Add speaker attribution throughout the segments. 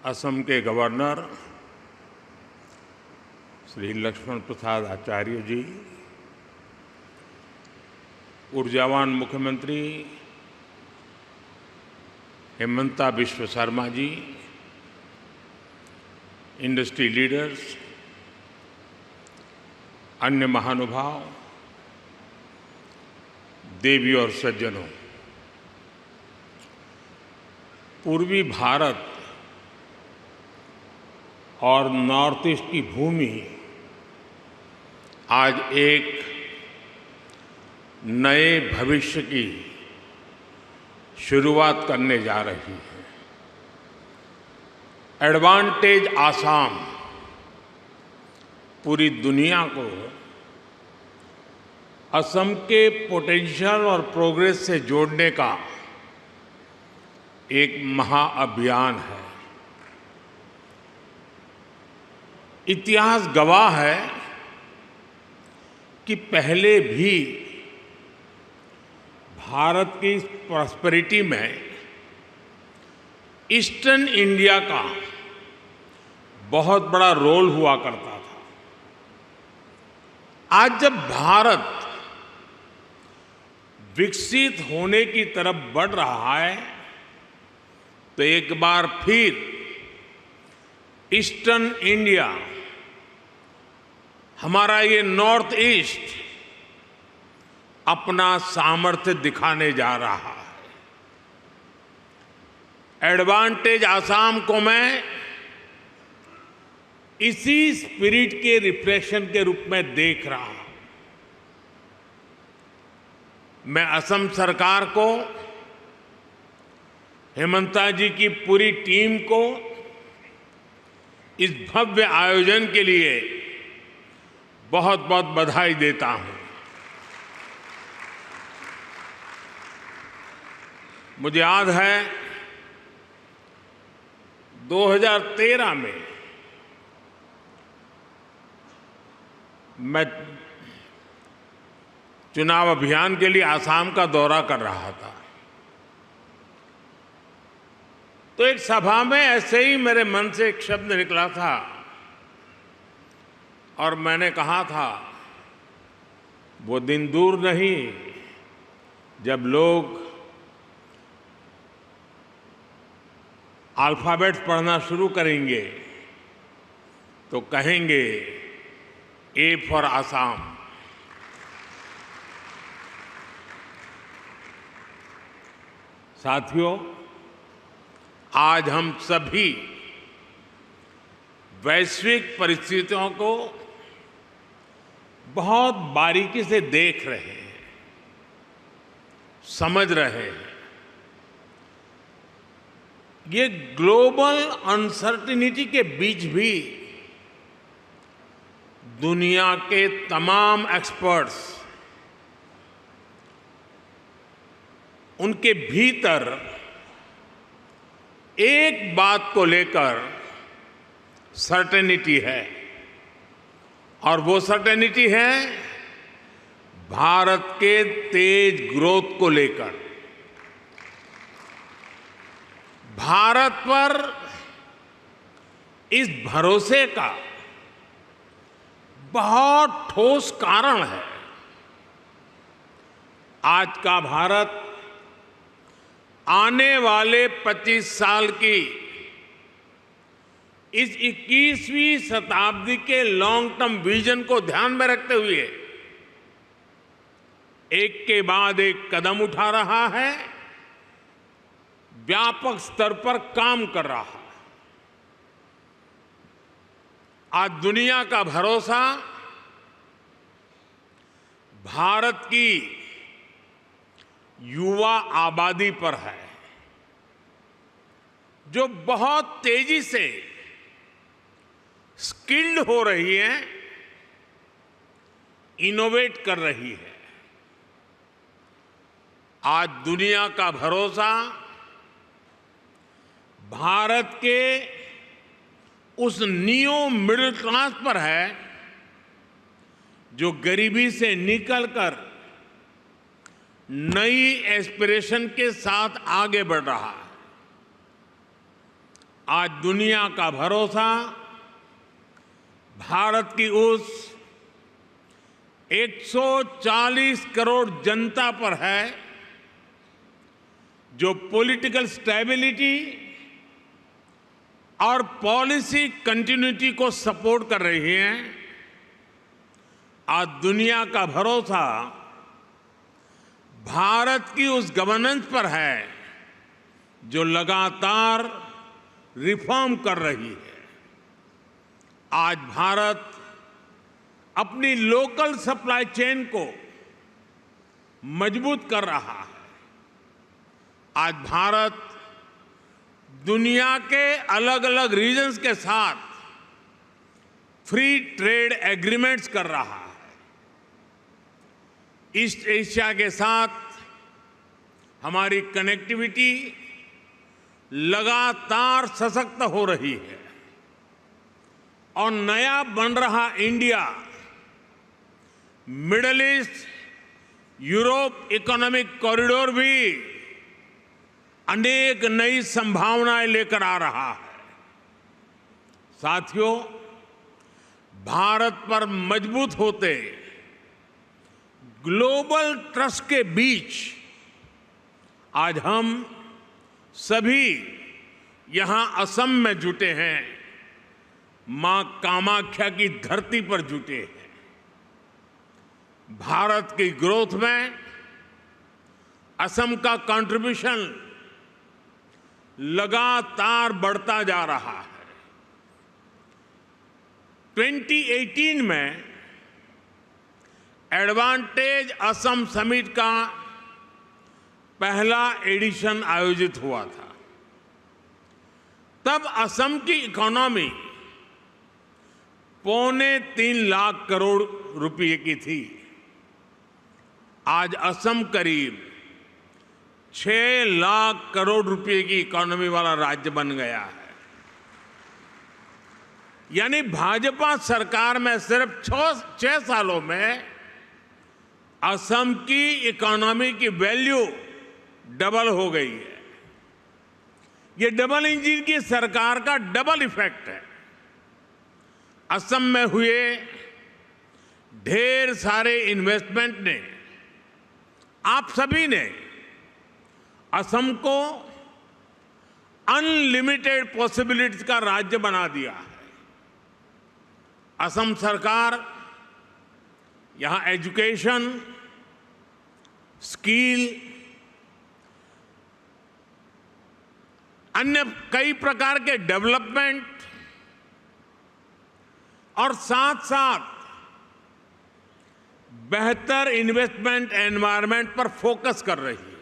Speaker 1: असम के गवर्नर श्री लक्ष्मण प्रसाद आचार्य जी, ऊर्जावान मुख्यमंत्री हेमंता बिश्व शर्मा जी, इंडस्ट्री लीडर्स, अन्य महानुभाव, देवी और सज्जनों, पूर्वी भारत और नॉर्थ ईस्ट की भूमि आज एक नए भविष्य की शुरुआत करने जा रही है। एडवांटेज आसाम पूरी दुनिया को असम के पोटेंशियल और प्रोग्रेस से जोड़ने का एक महाअभियान है। इतिहास गवाह है कि पहले भी भारत की प्रॉस्पेरिटी में ईस्टर्न इंडिया का बहुत बड़ा रोल हुआ करता था। आज जब भारत विकसित होने की तरफ बढ़ रहा है तो एक बार फिर ईस्टर्न इंडिया, हमारा ये नॉर्थ ईस्ट अपना सामर्थ्य दिखाने जा रहा है। एडवांटेज आसाम को मैं इसी स्पिरिट के रिफ्लेक्शन के रूप में देख रहा हूं। मैं असम सरकार को, हेमंता जी की पूरी टीम को इस भव्य आयोजन के लिए बहुत बहुत बधाई देता हूं। मुझे याद है 2013 में मैं चुनाव अभियान के लिए आसाम का दौरा कर रहा था, तो एक सभा में ऐसे ही मेरे मन से एक शब्द निकला था और मैंने कहा था, वो दिन दूर नहीं जब लोग अल्फाबेट्स पढ़ना शुरू करेंगे तो कहेंगे ए फॉर आसाम। साथियों, आज हम सभी वैश्विक परिस्थितियों को बहुत बारीकी से देख रहे हैं, समझ रहे हैं। ये ग्लोबल अनसर्टेनिटी के बीच भी दुनिया के तमाम एक्सपर्ट्स उनके भीतर एक बात को लेकर सर्टेनिटी है, और वो सर्टेनिटी है भारत के तेज ग्रोथ को लेकर। भारत पर इस भरोसे का बहुत ठोस कारण है। आज का भारत आने वाले 25 साल की इस 21वीं शताब्दी के लॉन्ग टर्म विजन को ध्यान में रखते हुए एक के बाद एक कदम उठा रहा है, व्यापक स्तर पर काम कर रहा है। आज दुनिया का भरोसा भारत की युवा आबादी पर है, जो बहुत तेजी से स्किल्ड हो रही है, इनोवेट कर रही है। आज दुनिया का भरोसा भारत के उस नियो मिडिल क्लास पर है जो गरीबी से निकलकर नई एस्पिरेशन के साथ आगे बढ़ रहा है। आज दुनिया का भरोसा भारत की उस 140 करोड़ जनता पर है जो पॉलिटिकल स्टेबिलिटी और पॉलिसी कंटिन्यूटी को सपोर्ट कर रही हैं। आज दुनिया का भरोसा भारत की उस गवर्नेंस पर है जो लगातार रिफॉर्म कर रही है। आज भारत अपनी लोकल सप्लाई चेन को मजबूत कर रहा है। आज भारत दुनिया के अलग अलग रीजन्स के साथ फ्री ट्रेड एग्रीमेंट्स कर रहा है। ईस्ट एशिया के साथ हमारी कनेक्टिविटी लगातार सशक्त हो रही है और नया बन रहा India middle east Europe economic corridor भी अनेक नई संभावनाएं लेकर आ रहा है। साथियों, भारत पर मजबूत होते ग्लोबल ट्रस्ट के बीच आज हम सभी यहां असम में जुटे हैं, मां कामाख्या की धरती पर जुटे हैं। भारत की ग्रोथ में असम का कंट्रीब्यूशन लगातार बढ़ता जा रहा है। 2018 में एडवांटेज असम समिट का पहला एडिशन आयोजित हुआ था। तब असम की इकोनॉमी 3.25 लाख करोड़ रुपए की थी। आज असम करीब 6 लाख करोड़ रुपए की इकोनॉमी वाला राज्य बन गया है। यानी भाजपा सरकार में सिर्फ 6 सालों में असम की इकोनॉमी की वैल्यू डबल हो गई है। ये डबल इंजन की सरकार का डबल इफेक्ट है। असम में हुए ढेर सारे इन्वेस्टमेंट ने, आप सभी ने असम को अनलिमिटेड पॉसिबिलिटीज का राज्य बना दिया है। असम सरकार यहां एजुकेशन, स्किल, अन्य कई प्रकार के डेवलपमेंट और साथ साथ बेहतर इन्वेस्टमेंट एनवायरनमेंट पर फोकस कर रही है।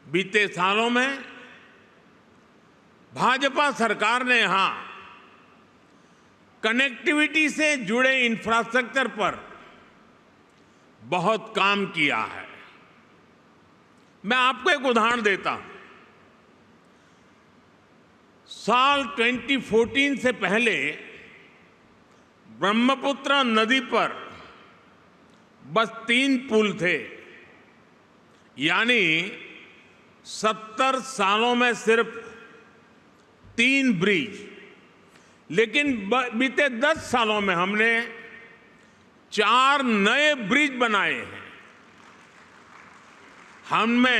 Speaker 1: बीते सालों में भाजपा सरकार ने यहां कनेक्टिविटी से जुड़े इंफ्रास्ट्रक्चर पर बहुत काम किया है। मैं आपको एक उदाहरण देता हूं। साल 2014 से पहले ब्रह्मपुत्र नदी पर बस 3 पुल थे। यानी 70 सालों में सिर्फ 3 ब्रिज। लेकिन बीते 10 सालों में हमने 4 नए ब्रिज बनाए हैं। हमने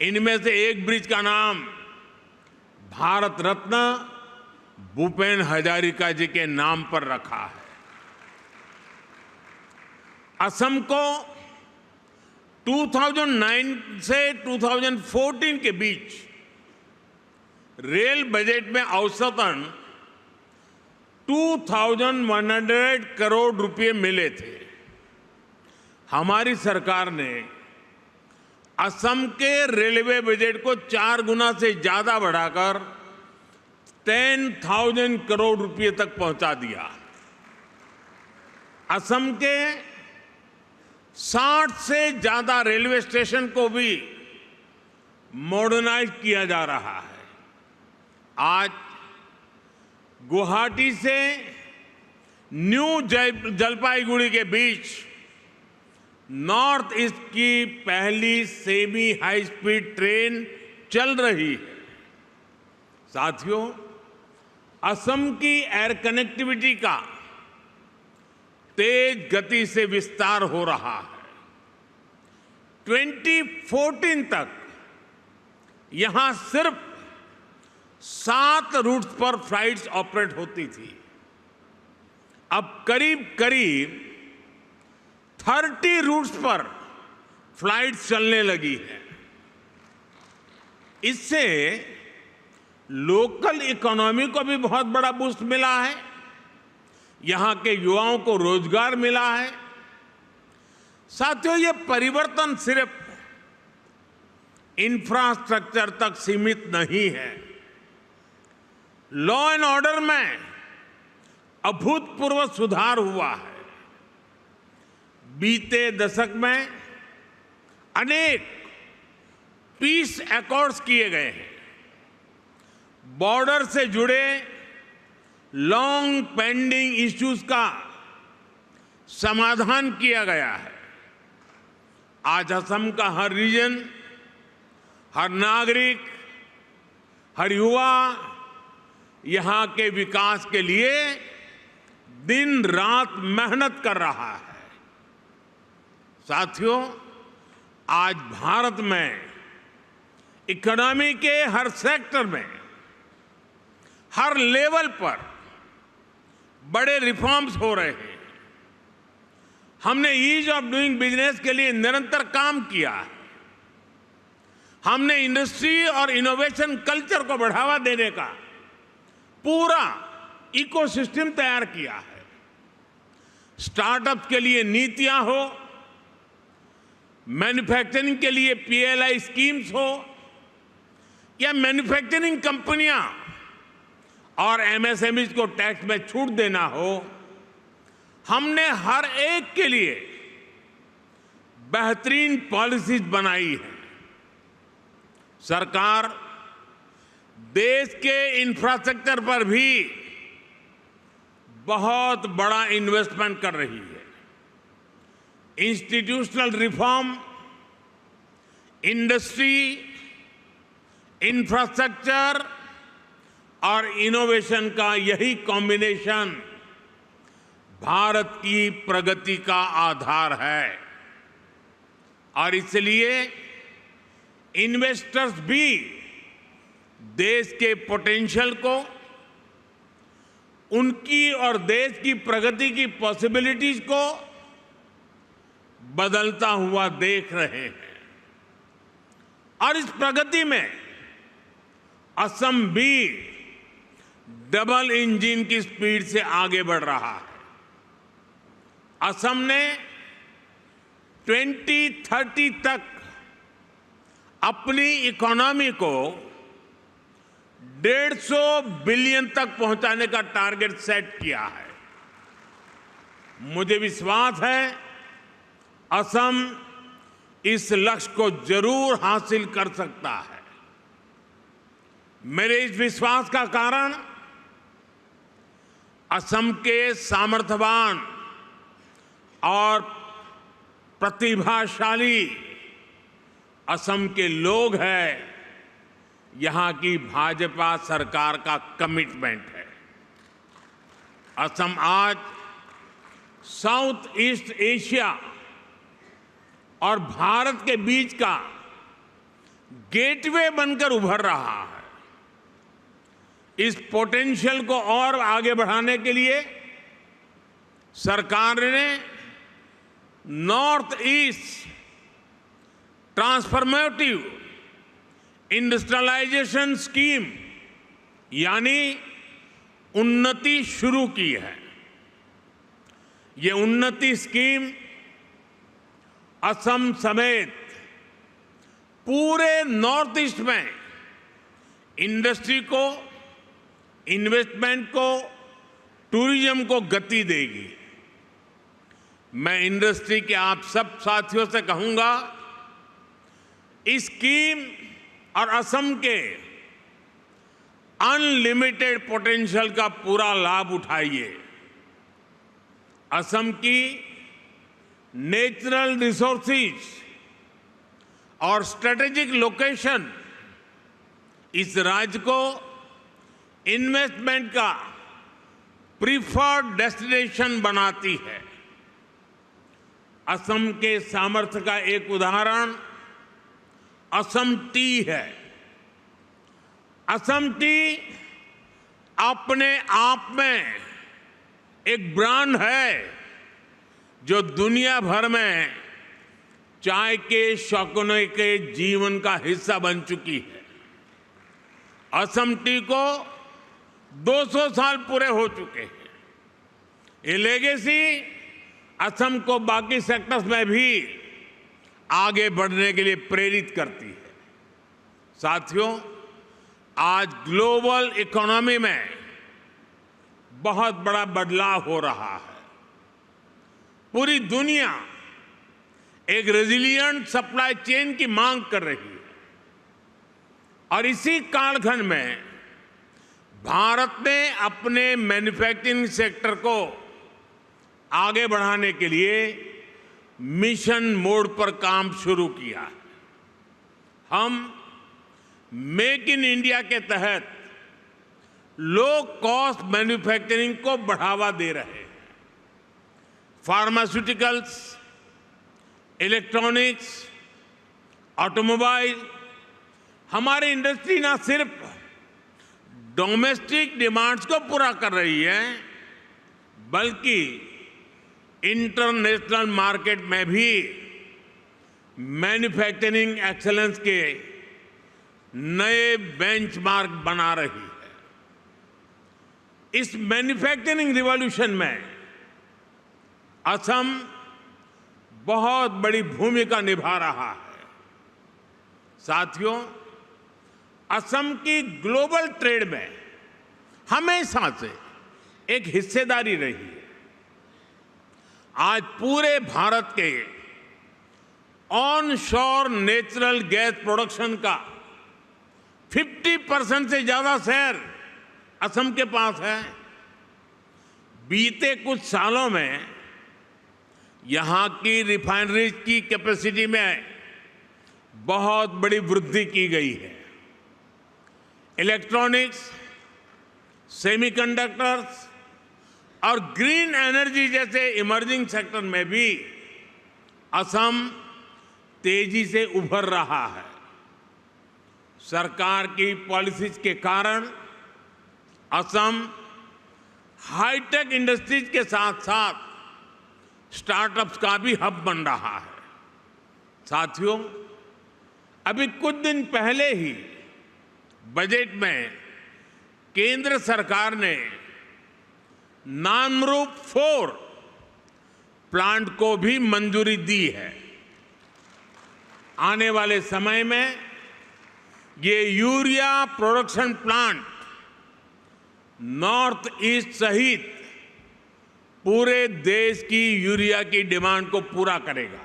Speaker 1: इनमें से एक ब्रिज का नाम भारत रत्न भूपेन हजारिका जी के नाम पर रखा है। असम को 2009 से 2014 के बीच रेल बजट में औसतन 2100 करोड़ रुपए मिले थे। हमारी सरकार ने असम के रेलवे बजट को 4 गुना से ज्यादा बढ़ाकर 10,000 करोड़ रुपए तक पहुंचा दिया। असम के 60 से ज्यादा रेलवे स्टेशन को भी मॉडर्नाइज किया जा रहा है। आज गुवाहाटी से न्यू जलपाईगुड़ी के बीच नॉर्थ ईस्ट की पहली सेमी हाई स्पीड ट्रेन चल रही है। साथियों, असम की एयर कनेक्टिविटी का तेज गति से विस्तार हो रहा है। 2014 तक यहां सिर्फ 7 रूट्स पर फ्लाइट्स ऑपरेट होती थी। अब करीब करीब 30 रूट्स पर फ्लाइट्स चलने लगी है। इससे लोकल इकोनॉमी को भी बहुत बड़ा बूस्ट मिला है, यहां के युवाओं को रोजगार मिला है। साथियों, ये परिवर्तन सिर्फ इंफ्रास्ट्रक्चर तक सीमित नहीं है। लॉ एंड ऑर्डर में अभूतपूर्व सुधार हुआ है। बीते दशक में अनेक पीस एकॉर्ड्स किए गए हैं। बॉर्डर से जुड़े लॉन्ग पेंडिंग इश्यूज का समाधान किया गया है। आज असम का हर रीजन, हर नागरिक, हर युवा यहां के विकास के लिए दिन रात मेहनत कर रहा है। साथियों, आज भारत में इकोनॉमी के हर सेक्टर में, हर लेवल पर बड़े रिफॉर्म्स हो रहे हैं। हमने ईज ऑफ डूइंग बिजनेस के लिए निरंतर काम किया है। हमने इंडस्ट्री और इनोवेशन कल्चर को बढ़ावा देने का पूरा इकोसिस्टम तैयार किया है। स्टार्टअप्स के लिए नीतियां हो, मैन्युफैक्चरिंग के लिए पीएलआई स्कीम्स हो, या मैन्युफैक्चरिंग कंपनियां और एमएसएमईज को टैक्स में छूट देना हो, हमने हर एक के लिए बेहतरीन पॉलिसीज बनाई है। सरकार देश के इंफ्रास्ट्रक्चर पर भी बहुत बड़ा इन्वेस्टमेंट कर रही है। इंस्टीट्यूशनल रिफॉर्म, इंडस्ट्री, इंफ्रास्ट्रक्चर और इनोवेशन का यही कॉम्बिनेशन भारत की प्रगति का आधार है। और इसलिए इन्वेस्टर्स भी देश के पोटेंशियल को, उनकी और देश की प्रगति की पॉसिबिलिटीज को बदलता हुआ देख रहे हैं। और इस प्रगति में असम भी डबल इंजन की स्पीड से आगे बढ़ रहा है। असम ने 2030 तक अपनी इकोनॉमी को 150 बिलियन तक पहुंचाने का टारगेट सेट किया है। मुझे विश्वास है असम इस लक्ष्य को जरूर हासिल कर सकता है। मेरे इस विश्वास का कारण असम के सामर्थ्यवान और प्रतिभाशाली असम के लोग हैं, यहां की भाजपा सरकार का कमिटमेंट है। असम आज साउथ ईस्ट एशिया और भारत के बीच का गेटवे बनकर उभर रहा है। इस पोटेंशियल को और आगे बढ़ाने के लिए सरकार ने North East transformative industrialisation scheme यानी उन्नति शुरू की है। ये उन्नति स्कीम असम समेत पूरे नॉर्थ ईस्ट में इंडस्ट्री को, इन्वेस्टमेंट को, टूरिज्म को गति देगी। मैं इंडस्ट्री के आप सब साथियों से कहूंगा, इस स्कीम और असम के अनलिमिटेड पोटेंशियल का पूरा लाभ उठाइए। असम की नेचुरल रिसोर्सेज और स्ट्रेटेजिक लोकेशन इस राज्य को इन्वेस्टमेंट का प्रीफर्ड डेस्टिनेशन बनाती है। असम के सामर्थ्य का एक उदाहरण असम टी है। असम टी अपने आप में एक ब्रांड है जो दुनिया भर में चाय के शौकीनों के जीवन का हिस्सा बन चुकी है। असम टी को 200 साल पूरे हो चुके हैं। ये लेगेसी असम को बाकी सेक्टर्स में भी आगे बढ़ने के लिए प्रेरित करती है। साथियों, आज ग्लोबल इकोनॉमी में बहुत बड़ा बदलाव हो रहा है। पूरी दुनिया एक रेजिलिएंट सप्लाई चेन की मांग कर रही है और इसी कालखंड में भारत ने अपने मैन्युफैक्चरिंग सेक्टर को आगे बढ़ाने के लिए मिशन मोड पर काम शुरू किया। हम मेक इन इंडिया के तहत लो कॉस्ट मैन्युफैक्चरिंग को बढ़ावा दे रहे हैं। फार्मास्यूटिकल्स, इलेक्ट्रॉनिक्स, ऑटोमोबाइल, हमारी इंडस्ट्री ना सिर्फ डोमेस्टिक डिमांड्स को पूरा कर रही है बल्कि इंटरनेशनल मार्केट में भी मैन्युफैक्चरिंग एक्सेलेंस के नए बेंचमार्क बना रही है। इस मैन्युफैक्चरिंग रिवॉल्यूशन में असम बहुत बड़ी भूमिका निभा रहा है। साथियों, असम की ग्लोबल ट्रेड में हमेशा से एक हिस्सेदारी रही है। आज पूरे भारत के ऑन शोर नेचुरल गैस प्रोडक्शन का 50% से ज्यादा शेयर असम के पास है। बीते कुछ सालों में यहां की रिफाइनरीज की कैपेसिटी में बहुत बड़ी वृद्धि की गई है। इलेक्ट्रॉनिक्स, सेमीकंडक्टर्स और ग्रीन एनर्जी जैसे इमर्जिंग सेक्टर में भी असम तेजी से उभर रहा है। सरकार की पॉलिसीज के कारण असम हाईटेक इंडस्ट्रीज के साथ साथ स्टार्टअप्स का भी हब बन रहा है। साथियों, अभी कुछ दिन पहले ही बजट में केंद्र सरकार ने नामरूप 4 प्लांट को भी मंजूरी दी है। आने वाले समय में ये urea production plant north east सहित पूरे देश की यूरिया की डिमांड को पूरा करेगा।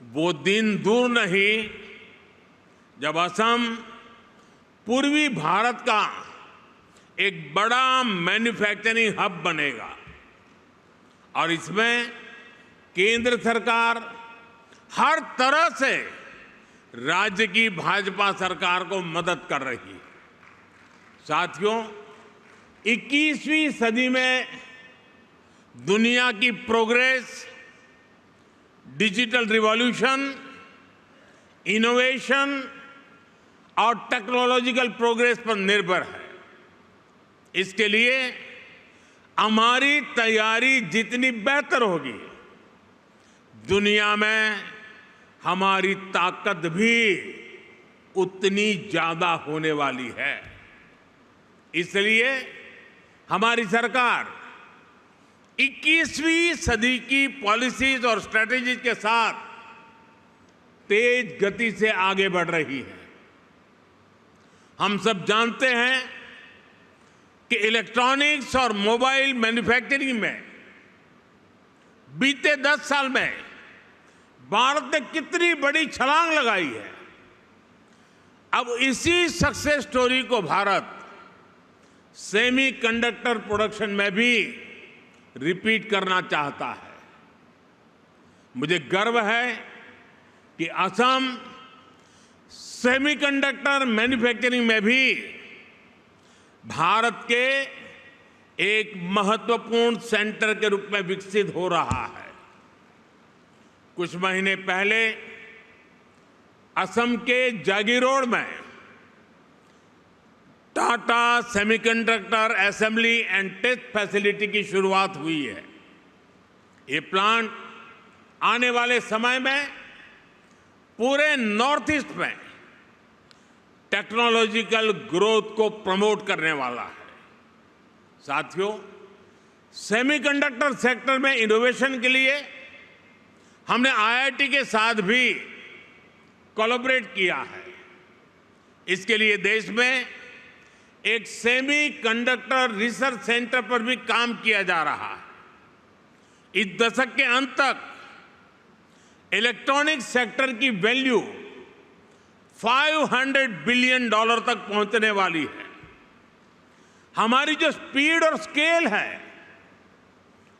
Speaker 1: वो दिन दूर नहीं जब असम पूर्वी भारत का एक बड़ा मैन्युफैक्चरिंग हब बनेगा और इसमें केंद्र सरकार हर तरह से राज्य की भाजपा सरकार को मदद कर रही है। साथियों, 21वीं सदी में दुनिया की प्रोग्रेस डिजिटल रिवॉल्यूशन, इनोवेशन और टेक्नोलॉजिकल प्रोग्रेस पर निर्भर है। इसके लिए हमारी तैयारी जितनी बेहतर होगी, दुनिया में हमारी ताकत भी उतनी ज्यादा होने वाली है। इसलिए हमारी सरकार 21वीं सदी की पॉलिसीज और स्ट्रेटेजीज के साथ तेज गति से आगे बढ़ रही है। हम सब जानते हैं कि इलेक्ट्रॉनिक्स और मोबाइल मैन्युफैक्चरिंग में बीते 10 साल में भारत ने कितनी बड़ी छलांग लगाई है। अब इसी सक्सेस स्टोरी को भारत सेमीकंडक्टर प्रोडक्शन में भी रिपीट करना चाहता है। मुझे गर्व है कि असम सेमीकंडक्टर मैन्युफैक्चरिंग में भी भारत के एक महत्वपूर्ण सेंटर के रूप में विकसित हो रहा है। कुछ महीने पहले असम के जागीरोड में Tata semiconductor assembly and test facility की शुरुआत हुई है। ये प्लांट आने वाले समय में पूरे नॉर्थ ईस्ट में टेक्नोलॉजिकल ग्रोथ को प्रमोट करने वाला है। साथियों, सेमीकंडक्टर सेक्टर में इनोवेशन के लिए हमने आईआईटी के साथ भी कोलैबोरेट किया है। इसके लिए देश में एक सेमीकंडक्टर रिसर्च सेंटर पर भी काम किया जा रहा है। इस दशक के अंत तक इलेक्ट्रॉनिक सेक्टर की वैल्यू $500 बिलियन तक पहुंचने वाली है। हमारी जो स्पीड और स्केल है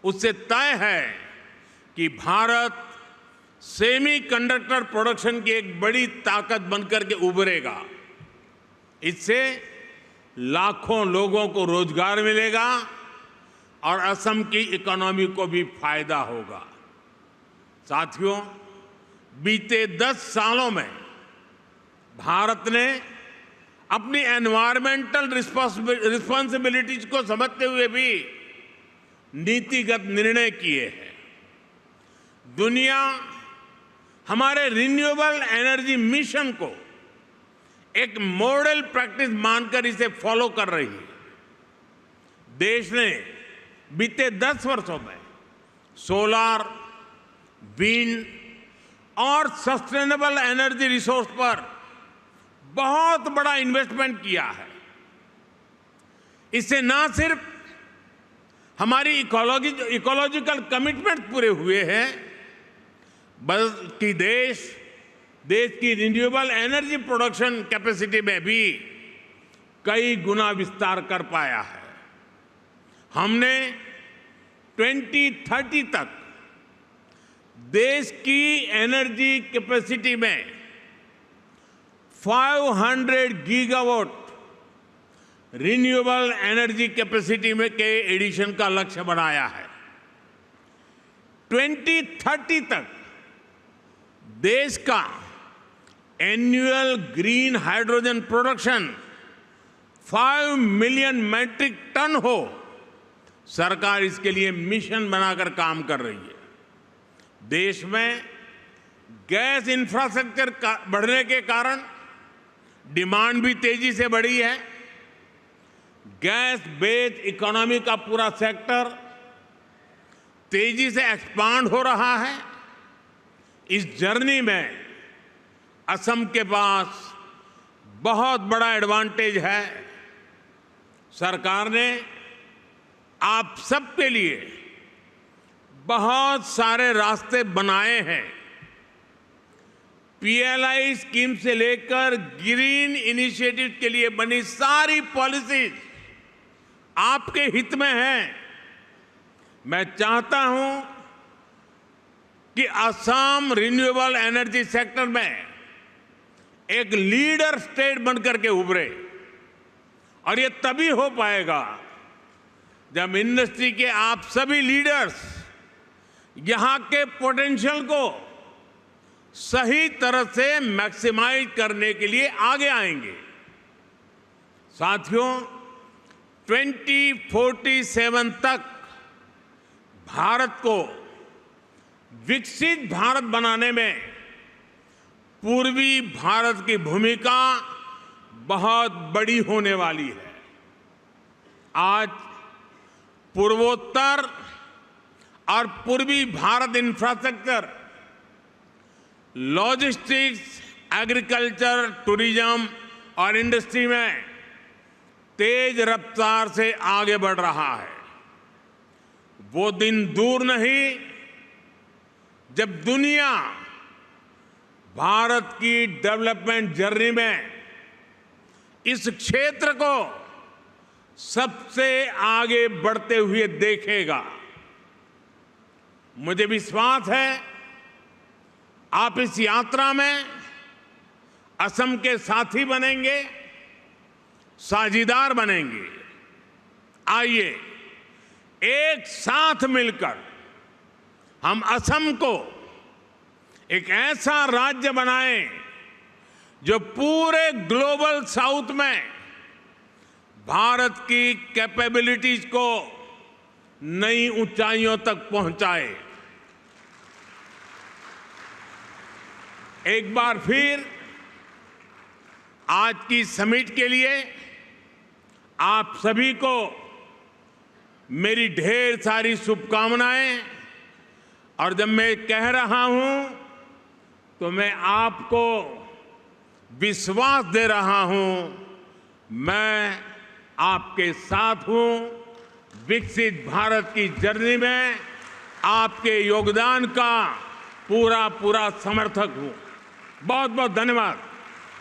Speaker 1: उससे तय है कि भारत सेमीकंडक्टर प्रोडक्शन की एक बड़ी ताकत बनकर के उभरेगा। इससे लाखों लोगों को रोजगार मिलेगा और असम की इकोनॉमी को भी फायदा होगा। साथियों, बीते 10 सालों में भारत ने अपनी एनवायरमेंटल रिस्पॉन्सिबिलिटीज को समझते हुए भी नीतिगत निर्णय किए हैं। दुनिया हमारे रिन्यूएबल एनर्जी मिशन को एक मॉडल प्रैक्टिस मानकर इसे फॉलो कर रही है। देश ने बीते 10 वर्षों में सोलर, विंड और सस्टेनेबल एनर्जी रिसोर्स पर बहुत बड़ा इन्वेस्टमेंट किया है। इससे न सिर्फ हमारी इकोलॉजिकल कमिटमेंट पूरे हुए हैं, बल्कि देश की रिन्यूएबल एनर्जी प्रोडक्शन कैपेसिटी में भी कई गुना विस्तार कर पाया है। हमने 2030 तक देश की एनर्जी कैपेसिटी में 500 गीगावाट रिन्यूएबल एनर्जी कैपेसिटी में के एडिशन का लक्ष्य बनाया है। 2030 तक देश का annual green hydrogen production 5 million metric ton हो, सरकार इसके लिए मिशन बनाकर काम कर रही है। देश में गैस इंफ्रास्ट्रक्चर बढ़ने के कारण डिमांड भी तेजी से बढ़ी है। गैस बेस्ड इकोनॉमी का पूरा सेक्टर तेजी से एक्सपांड हो रहा है। इस जर्नी में असम के पास बहुत बड़ा एडवांटेज है। सरकार ने आप सबके लिए बहुत सारे रास्ते बनाए हैं। पीएलआई स्कीम से लेकर ग्रीन इनिशिएटिव के लिए बनी सारी पॉलिसीज आपके हित में हैं। मैं चाहता हूं कि असम रिन्यूएबल एनर्जी सेक्टर में एक लीडर स्टेट बनकर के उभरे, और ये तभी हो पाएगा जब इंडस्ट्री के आप सभी लीडर्स यहां के पोटेंशियल को सही तरह से मैक्सिमाइज करने के लिए आगे आएंगे। साथियों, 2047 तक भारत को विकसित भारत बनाने में पूर्वी भारत की भूमिका बहुत बड़ी होने वाली है। आज पूर्वोत्तर और पूर्वी Bharat infrastructure, logistics, agriculture, tourism और इंडस्ट्री में तेज रफ्तार से आगे बढ़ रहा है। वो दिन दूर नहीं जब दुनिया भारत की डेवलपमेंट जर्नी में इस क्षेत्र को सबसे आगे बढ़ते हुए देखेगा। मुझे विश्वास है आप इस यात्रा में असम के साथी बनेंगे, साझीदार बनेंगे। आइए एक साथ मिलकर हम असम को एक ऐसा राज्य बनाएं जो पूरे ग्लोबल साउथ में भारत की कैपेबिलिटीज को नई ऊंचाइयों तक पहुंचाए। एक बार फिर आज की समिट के लिए आप सभी को मेरी ढेर सारी शुभकामनाएं। और जब मैं कह रहा हूं तो मैं आपको विश्वास दे रहा हूं, मैं आपके साथ हूं। विकसित भारत की जर्नी में आपके योगदान का पूरा समर्थक हूं। बहुत बहुत धन्यवाद।